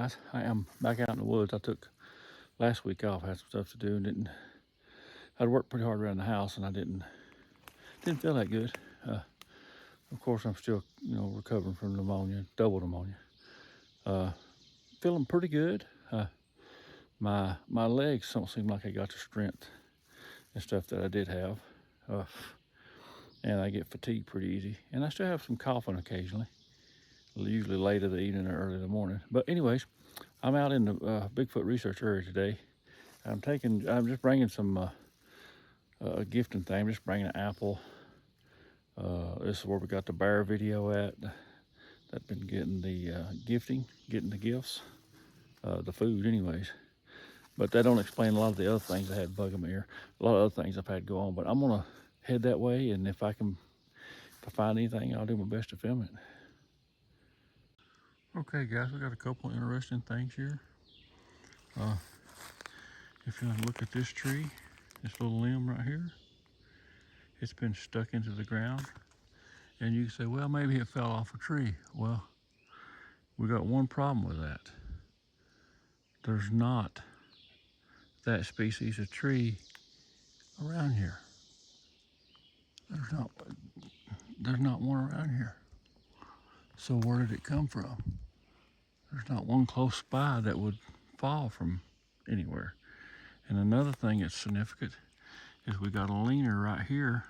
guys. I am back out in the woods. I took last week off, had some stuff to do, and I'd worked pretty hard around the house, and I didn't feel that good. Of course, I'm still, recovering from pneumonia, double pneumonia. Feeling pretty good. My legs don't seem like I got the strength and stuff that I did have. And I get fatigued pretty easy. And I still have some coughing occasionally, usually late in the evening or early in the morning. But anyways, I'm out in the Bigfoot research area today. I'm just bringing some gifting thing. I'm just bringing an apple. This is where we got the bear video at. I've been getting the getting the gifts, the food anyways. But that don't explain a lot of the other things I had bugging me here. A lot of other things I've had go on. But I'm gonna head that way, and if I find anything, I'll do my best to film it. Okay guys, we got a couple interesting things here. If you look at this tree, this little limb right here, it's been stuck into the ground. And you can say, well, maybe it fell off a tree. Well, we got one problem with that. There's not that species of tree around here. There's not one around here. So where did it come from? There's not one close by that would fall from anywhere. And another thing that's significant is we got a leaner right here,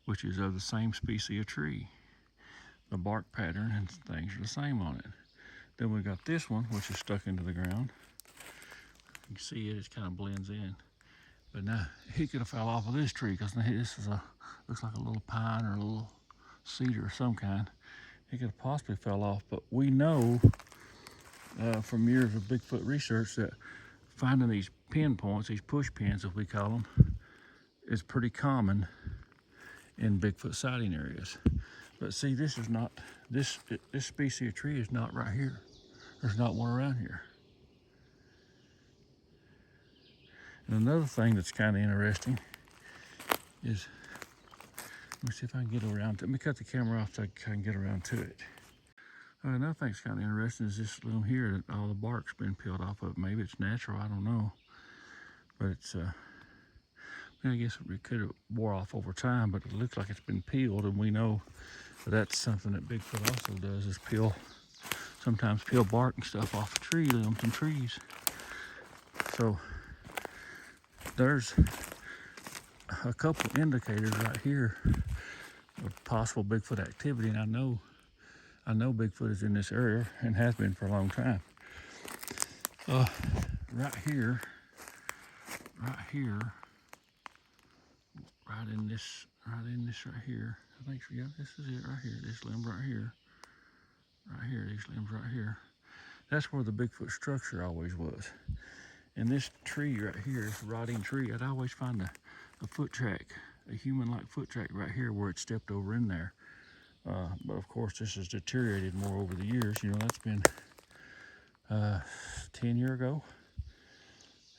which is of the same species of tree. The bark pattern and things are the same on it. Then we got this one, which is stuck into the ground. You can see it kind of blends in. But now, he could have fell off of this tree, because this is looks like a little pine or a little cedar of some kind. He could have possibly fell off, but we know from years of Bigfoot research that finding these pinpoints, these push pins as we call them, is pretty common in Bigfoot sighting areas. But see, this species of tree is not right here. There's not one around here. And another thing that's kind of interesting is, let me see if I can get around to it. Let me cut the camera off so I can get around to it. Another thing that's kind of interesting is this limb here that all the bark's been peeled off of. Maybe it's natural, I don't know. But it's, I guess it could have wore off over time, but it looks like it's been peeled, and we know that's something that Bigfoot also does, is sometimes peel bark and stuff off of tree limbs and trees. So there's a couple indicators right here of possible Bigfoot activity, and I know Bigfoot is in this area and has been for a long time. Right here, right in this right here. I think, yeah, this is it right here. This limb right here, these limbs right here. That's where the Bigfoot structure always was. And this tree right here, this rotting tree, I'd always find a foot track, a human-like foot track right here where it stepped over in there. But of course, this has deteriorated more over the years. That's been 10 years ago.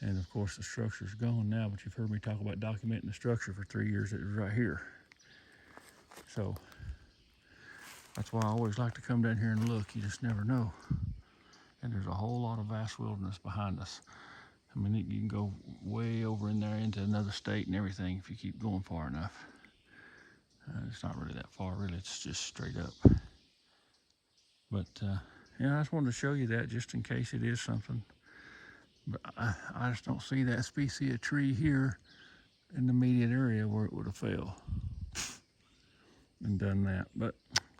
And of course, the structure's gone now, but you've heard me talk about documenting the structure for 3 years. It was right here. So that's why I always like to come down here and look. You just never know. And there's a whole lot of vast wilderness behind us. I mean, you can go way over in there into another state and everything if you keep going far enough. It's not really that far, really. It's just straight up. But yeah, I just wanted to show you that just in case it is something. But I just don't see that species of tree here in the immediate area where it would have fell and done that. But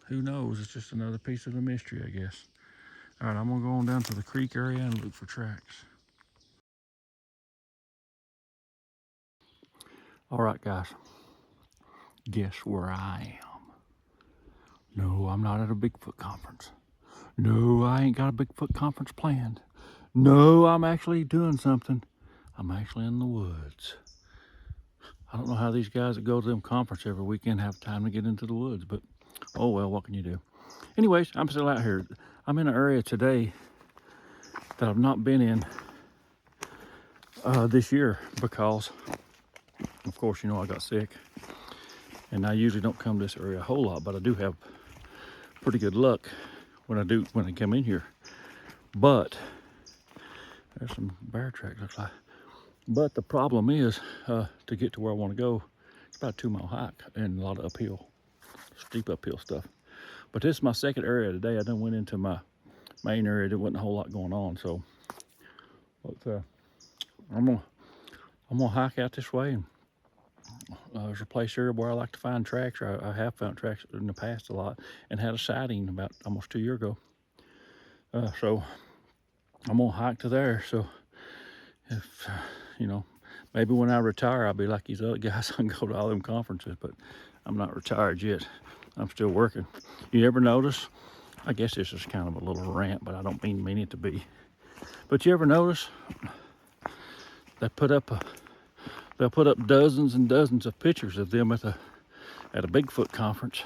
who knows? It's just another piece of the mystery, I guess. All right, I'm gonna go on down to the creek area and look for tracks. All right, guys. Guess where I am? No, I'm not at a Bigfoot conference. No, I ain't got a Bigfoot conference planned. No, I'm actually doing something. I'm actually in the woods. I don't know how these guys that go to them conference every weekend have time to get into the woods, but oh well, what can you do? Anyways, I'm still out here. I'm in an area today that I've not been in this year because, of course, I got sick. And I usually don't come to this area a whole lot, but I do have pretty good luck when I come in here. But There's some bear tracks, looks like. But the problem is, to get to where I want to go, it's about a 2-mile hike and a lot of uphill, steep uphill stuff. But this is my second area today. I done went into my main area. There wasn't a whole lot going on, so but, I'm gonna hike out this way. And there's a place here where I like to find tracks, or I have found tracks in the past a lot, and had a sighting about almost 2 years ago. So I'm gonna hike to there. So if you know, maybe when I retire, I'll be like these other guys. I can go to all them conferences, but I'm not retired yet. I'm still working. You ever notice? I guess this is kind of a little rant, but I don't mean it to be. But you ever notice they'll put up dozens and dozens of pictures of them at a Bigfoot conference,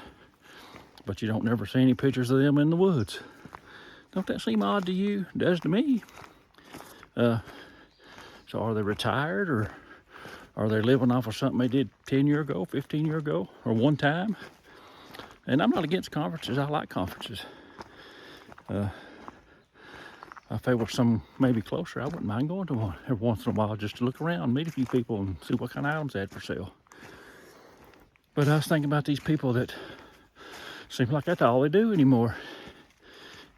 but you don't never see any pictures of them in the woods. Don't that seem odd to you? It does to me. So are they retired, or are they living off of something they did 10 years ago, 15 years ago, or one time? And I'm not against conferences. I like conferences. If there was some maybe closer, I wouldn't mind going to one every once in a while just to look around, meet a few people, and see what kind of items they had for sale. But I was thinking about these people that seem like that's all they do anymore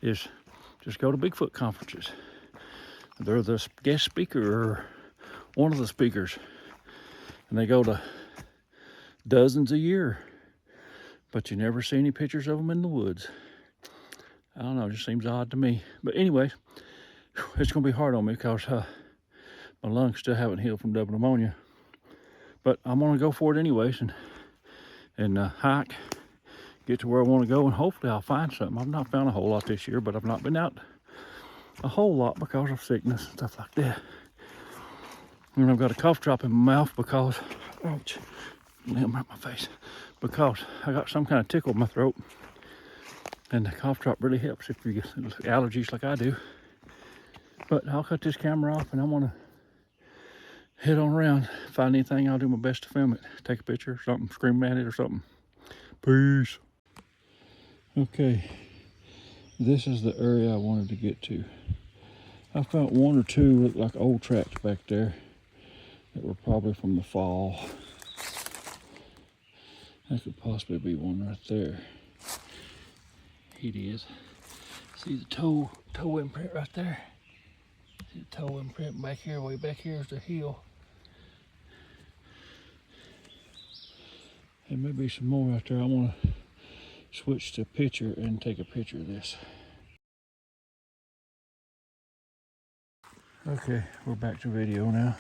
is just go to Bigfoot conferences. They're the guest speaker or one of the speakers, and they go to dozens a year, but you never see any pictures of them in the woods. I don't know, it just seems odd to me. But anyway, it's gonna be hard on me because my lungs still haven't healed from double pneumonia. But I'm gonna go for it anyways and hike, get to where I want to go, and hopefully I'll find something. I've not found a whole lot this year, but I've not been out a whole lot because of sickness and stuff like that. And I've got a cough drop in my mouth because, ouch, nail hurt my face, because I got some kind of tickle in my throat. And the cough drop really helps if you get allergies like I do. But I'll cut this camera off, and I'm gonna head on around. Find anything, I'll do my best to film it. Take a picture or something, scream at it or something. Peace. Okay, this is the area I wanted to get to. I found one or two look like old tracks back there that were probably from the fall. That could possibly be one right there. It is. See the toe imprint right there? See the toe imprint back here, way back here is the heel. There may be some more out there. I want to switch to picture and take a picture of this. Okay, we're back to video now.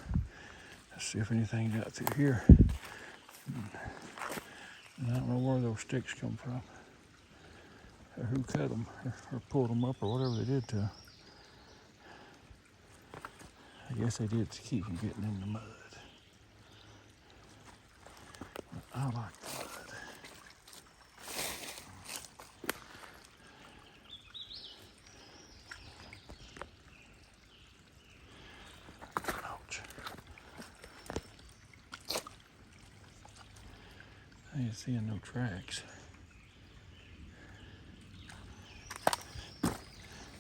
Let's see if anything got through here. And I don't know where those sticks come from, or who cut them, or pulled them up, or whatever they did to them. I guess they did to keep them getting in the mud. But I like the mud. Ouch. I ain't seeing no tracks.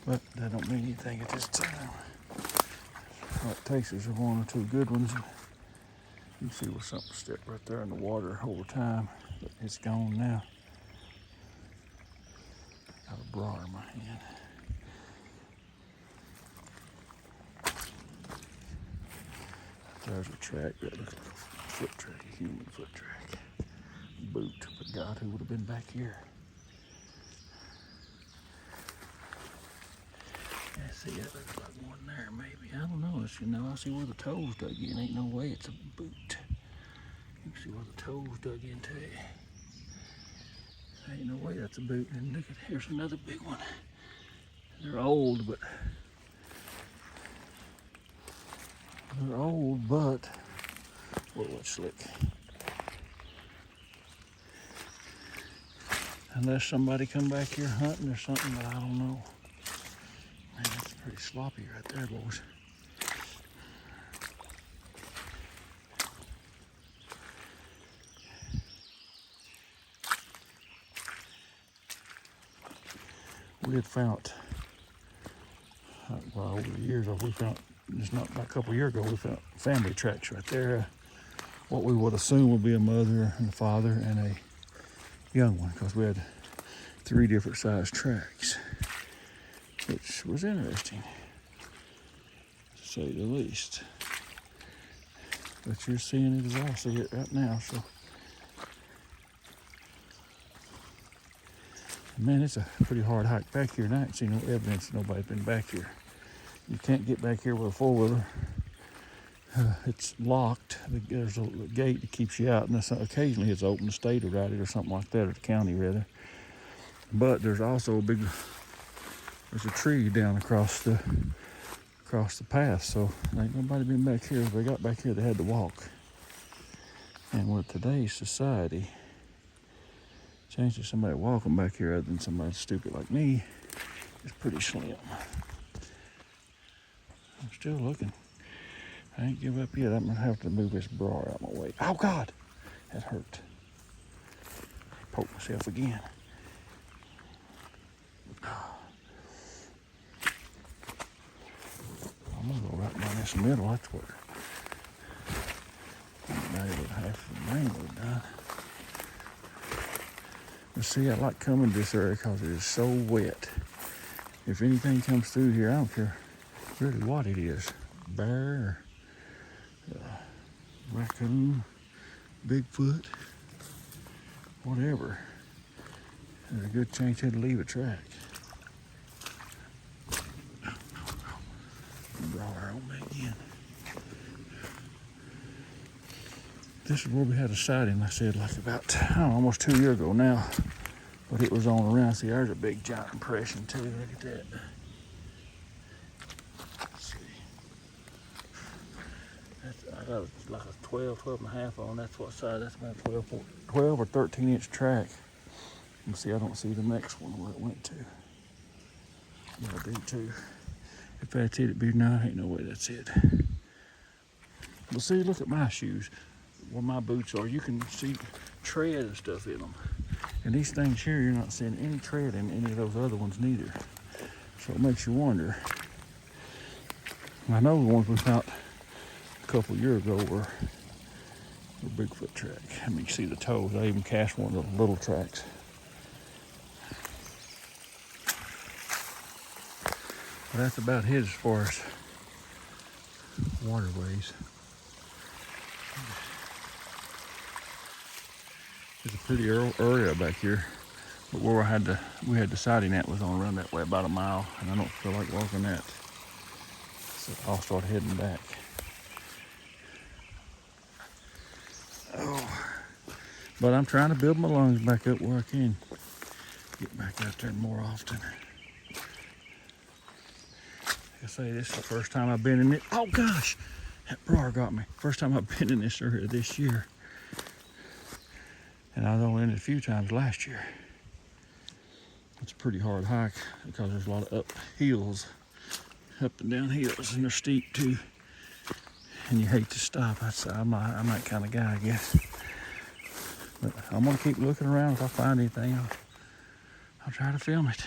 But that don't mean anything at this time. All it takes is one or two good ones. You can see where something stepped right there in the water over time, but it's gone now. Got a bra in my hand. There's a track that looks like a foot track, a human foot track. Boot, but God, who would have been back here? Yeah, see, that looks like one there, maybe. I don't know. It's, I see where the toes dug in. Ain't no way it's a boot. You can see where the toes dug into it. Ain't no way that's a boot. And look at, here's another big one. They're old, but whoa, it's slick. Unless somebody come back here hunting or something, but I don't know. Man, that's pretty sloppy right there, boys. We had found, well, over the years, we found Just not a couple of years ago, we found family tracks right there. What we would assume would be a mother and a father and a young one, because we had 3 different size tracks, which was interesting, to say the least. But you're seeing it as I see it right now, so. Man, it's a pretty hard hike back here, and I ain't seen no evidence that nobody's been back here. You can't get back here with a 4-wheeler. It's locked. There's a gate that keeps you out, and occasionally it's open to state about it or something like that, or the county rather. But there's also there's a tree down across the path, so ain't nobody been back here. If they got back here, they had to walk. And with today's society, chances of somebody walking back here other than somebody stupid like me is pretty slim. I'm still looking. I ain't give up yet. I'm gonna have to move this bra out my way. Oh God, that hurt. Poke myself again. I'm gonna go right down this middle. That's where I'm able to have the rainbow done. But see, I like coming to this area because it is so wet. If anything comes through here, I don't care really what it is. Bear, raccoon, Bigfoot, whatever. There's a good chance it'll leave a track. Brought her on me again. This is where we had a sighting, like I said, like about, almost 2 years ago now. But it was on around. See, there's a big giant impression too. Look at that. Let's see. I got like a 12 and a half on. That's what size. That's about 12 or 13 inch track. You see, I don't see the next one where it went to. Yeah, I do too. If that's it, it'd be not. Ain't no way that's it. But see, look at my shoes. Where my boots are, you can see tread and stuff in them. And these things here, you're not seeing any tread in any of those other ones neither. So it makes you wonder. I know the ones we found a couple of years ago were Bigfoot track. I mean, you see the toes. I even cast one of the little tracks. But that's about it as far as waterways. It's a pretty area back here, but where we had the sighting at was on around that way about a mile, and I don't feel like walking that, so I'll start heading back. Oh, but I'm trying to build my lungs back up where I can get back out there more often. Like I say, this is the first time I've been in it. Oh gosh, that bra got me. First time I've been in this area this year. And I was only in it a few times last year. It's a pretty hard hike because there's a lot of up and down hills, and they're steep too. And you hate to stop. I'm that kind of guy, I guess. But I'm gonna keep looking around. If I find anything, I'll try to film it.